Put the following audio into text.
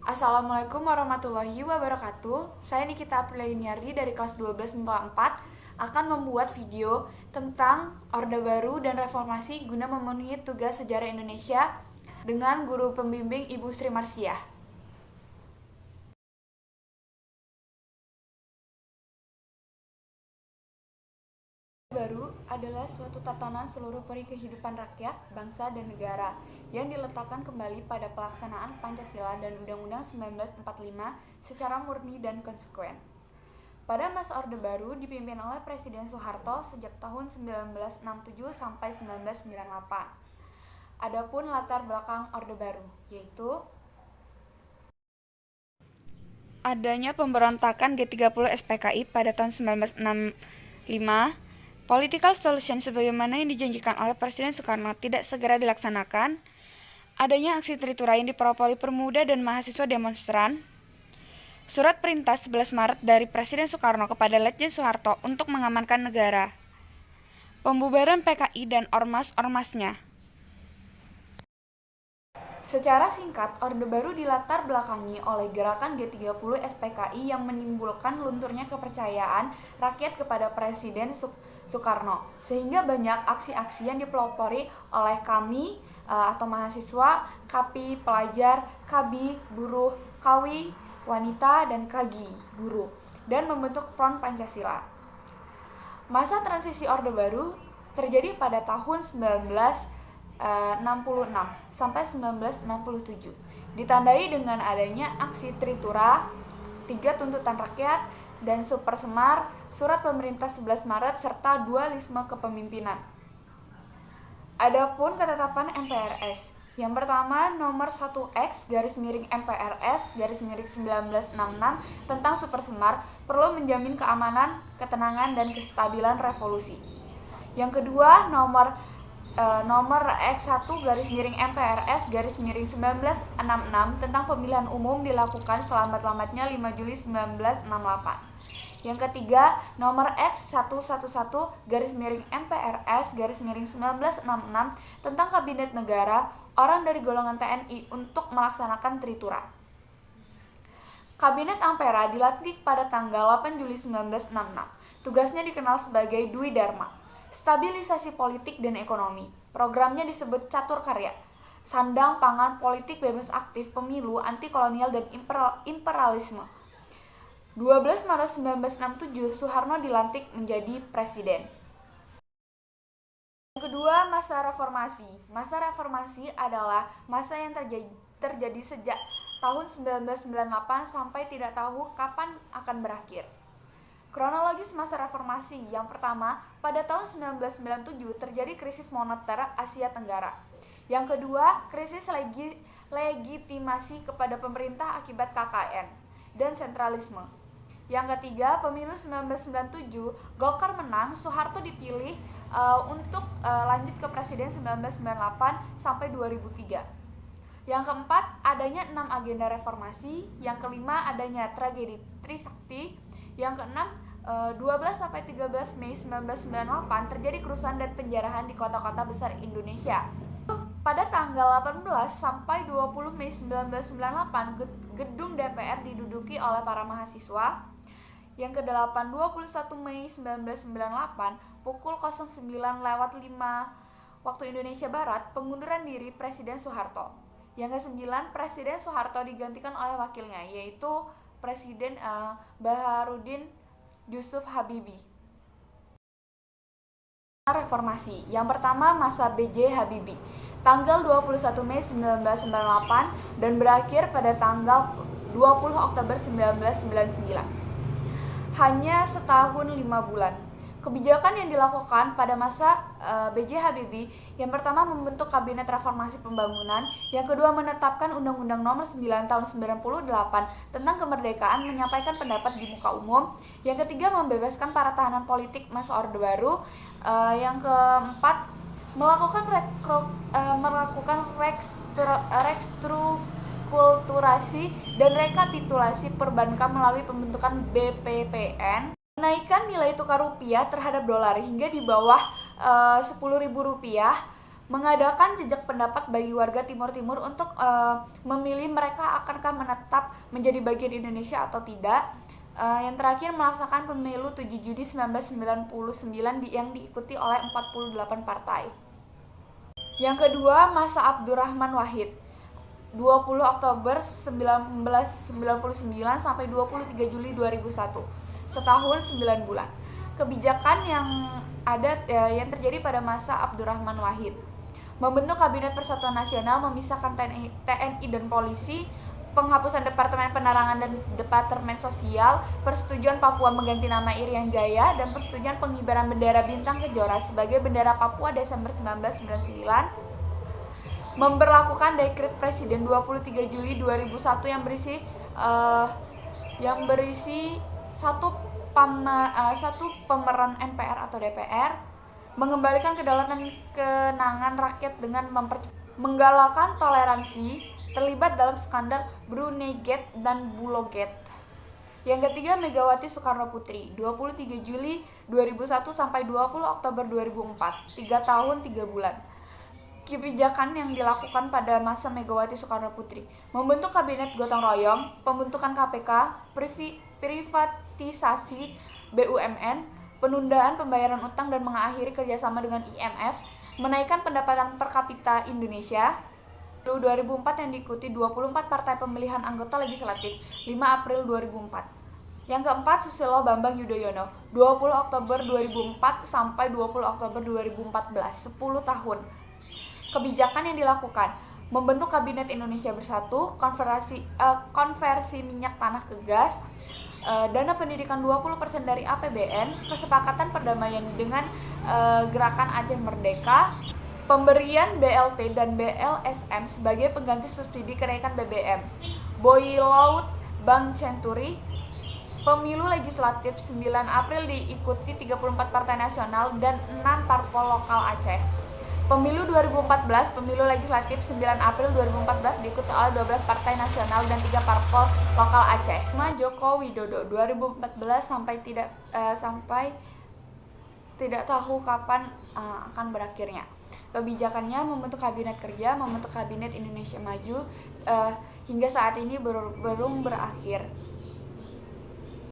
Assalamualaikum warahmatullahi wabarakatuh. Saya Nikita Aprilianiardi dari kelas 12 MIPA 4 akan membuat video tentang Orde Baru dan Reformasi guna memenuhi tugas sejarah Indonesia dengan guru pembimbing Ibu Sri Marsiah. Baru adalah suatu tatanan seluruh peri kehidupan rakyat, bangsa, dan negara yang diletakkan kembali pada pelaksanaan Pancasila dan Undang-Undang 1945 secara murni dan konsekuen. Pada masa Orde Baru dipimpin oleh Presiden Soeharto sejak tahun 1967 sampai 1998. Adapun latar belakang Orde Baru, yaitu adanya pemberontakan G30 SPKI pada tahun 1965, political solution sebagaimana yang dijanjikan oleh Presiden Soekarno tidak segera dilaksanakan, adanya aksi tritura yang diperopoli pemuda dan mahasiswa demonstran, surat perintah 11 Maret dari Presiden Soekarno kepada Letjen Soeharto untuk mengamankan negara, pembubaran PKI dan ormas-ormasnya. Secara singkat, Orde Baru dilatar belakangi oleh gerakan G30 SPKI yang menimbulkan lunturnya kepercayaan rakyat kepada Presiden Soekarno, sehingga banyak aksi-aksi yang dipelopori oleh kami atau mahasiswa, KAPI, pelajar, KABI, buruh, KAWI, wanita, dan KAGI, buruh, dan membentuk Front Pancasila. Masa transisi Orde Baru terjadi pada tahun 1966 sampai 1967, ditandai dengan adanya aksi tritura, 3 tuntutan rakyat, dan super semar, surat pemerintah 11 Maret, serta dualisme kepemimpinan. Adapun ketetapan MPRS, yang pertama nomor 1X/MPRS/1966 tentang super semar perlu menjamin keamanan, ketenangan, dan kestabilan revolusi. Yang kedua nomor X1/MPRS/1966 tentang pemilihan umum dilakukan selambat-lambatnya 5 Juli 1968. Yang ketiga, nomor X1111/MPRS/1966 tentang Kabinet Negara orang dari golongan TNI untuk melaksanakan tritura. Kabinet Ampera dilantik pada tanggal 8 Juli 1966. Tugasnya dikenal sebagai Dwi Dharma. Stabilisasi politik dan ekonomi. Programnya disebut Catur Karya. Sandang pangan, politik bebas aktif, pemilu, anti kolonial, dan imperialisme. 12 Maret 1967, Soeharno dilantik menjadi presiden. Yang kedua, masa reformasi. Masa reformasi adalah masa yang terjadi sejak tahun 1998 sampai tidak tahu kapan akan berakhir. Kronologis masa reformasi, yang pertama, pada tahun 1997 terjadi krisis moneter Asia Tenggara. Yang kedua, krisis legitimasi kepada pemerintah akibat KKN dan sentralisme. Yang ketiga, pemilu 1997, Golkar menang, Soeharto dipilih untuk lanjut ke presiden 1998 sampai 2003. Yang keempat, adanya 6 agenda reformasi. Yang kelima, adanya tragedi Trisakti. Yang keenam, 12 sampai 13 Mei 1998 terjadi kerusuhan dan penjarahan di kota-kota besar Indonesia. Pada tanggal 18 sampai 20 Mei 1998, gedung DPR diduduki oleh para mahasiswa. Yang ke-8, 21 Mei 1998, pukul 09.05 waktu Indonesia Barat, pengunduran diri Presiden Soeharto. Yang ke-9, Presiden Soeharto digantikan oleh wakilnya, yaitu Presiden Baharudin Yusuf Habibie. Reformasi. Yang pertama, masa B.J. Habibie, tanggal 21 Mei 1998 dan berakhir pada tanggal 20 Oktober 1999. Hanya setahun 5 bulan. Kebijakan yang dilakukan pada masa B.J. Habibie, yang pertama membentuk Kabinet Reformasi Pembangunan, yang kedua menetapkan Undang-Undang Nomor 9 Tahun 98 tentang kemerdekaan menyampaikan pendapat di muka umum, yang ketiga membebaskan para tahanan politik masa Orde Baru, yang keempat melakukan restrukturasi dan rekapitulasi perbankan melalui pembentukan BPPN. Menaikkan nilai tukar rupiah terhadap dolar hingga di bawah Rp10.000 mengadakan jejak pendapat bagi warga Timur Timur untuk memilih mereka akankah menetap menjadi bagian Indonesia atau tidak. Yang terakhir melaksanakan pemilu 7 Juni 1999 yang diikuti oleh 48 partai. Yang kedua, masa Abdurrahman Wahid 20 Oktober 1999 sampai 23 Juli 2001, setahun 9 bulan. Kebijakan yang yang terjadi pada masa Abdurrahman Wahid: membentuk Kabinet Persatuan Nasional, memisahkan TNI dan polisi, penghapusan Departemen Penerangan dan Departemen Sosial, persetujuan Papua mengganti nama Irian Jaya, dan persetujuan pengibaran bendera Bintang Kejora sebagai bendera Papua Desember 1999. Memberlakukan Dekret Presiden 23 Juli 2001 yang berisi satu pemeran MPR atau DPR, mengembalikan kedaulatan kenangan rakyat dengan menggalakkan toleransi, terlibat dalam skandal Brunei Gate dan Bulo Gate. Yang ketiga, Megawati Soekarno Putri 23 Juli 2001 sampai 20 Oktober 2004, 3 tahun 3 bulan. Kebijakan yang dilakukan pada masa Megawati Soekarno Putri: membentuk Kabinet Gotong Royong, pembentukan KPK, privatisasi BUMN, penundaan pembayaran utang dan mengakhiri kerjasama dengan IMF, menaikkan pendapatan per kapita Indonesia. 2004 yang diikuti 24 partai pemilihan anggota legislatif 5 April 2004. Yang keempat, Susilo Bambang Yudhoyono 20 Oktober 2004 sampai 20 Oktober 2014, 10 tahun. Kebijakan yang dilakukan: membentuk Kabinet Indonesia Bersatu, konversi minyak tanah ke gas, dana pendidikan 20% dari APBN, kesepakatan perdamaian dengan Gerakan Aceh Merdeka, pemberian BLT dan BLSM sebagai pengganti subsidi kenaikan BBM, Boylaut Bank Century. Pemilu legislatif 9 April diikuti 34 partai nasional dan 6 parpol lokal Aceh. Pemilu 2014, pemilu legislatif 9 April 2014 diikuti oleh 12 partai nasional dan 3 parpol lokal Aceh. Joko Widodo 2014 sampai tidak tahu kapan akan berakhirnya. Kebijakannya membentuk kabinet kerja, membentuk kabinet Indonesia Maju, hingga saat ini belum berakhir.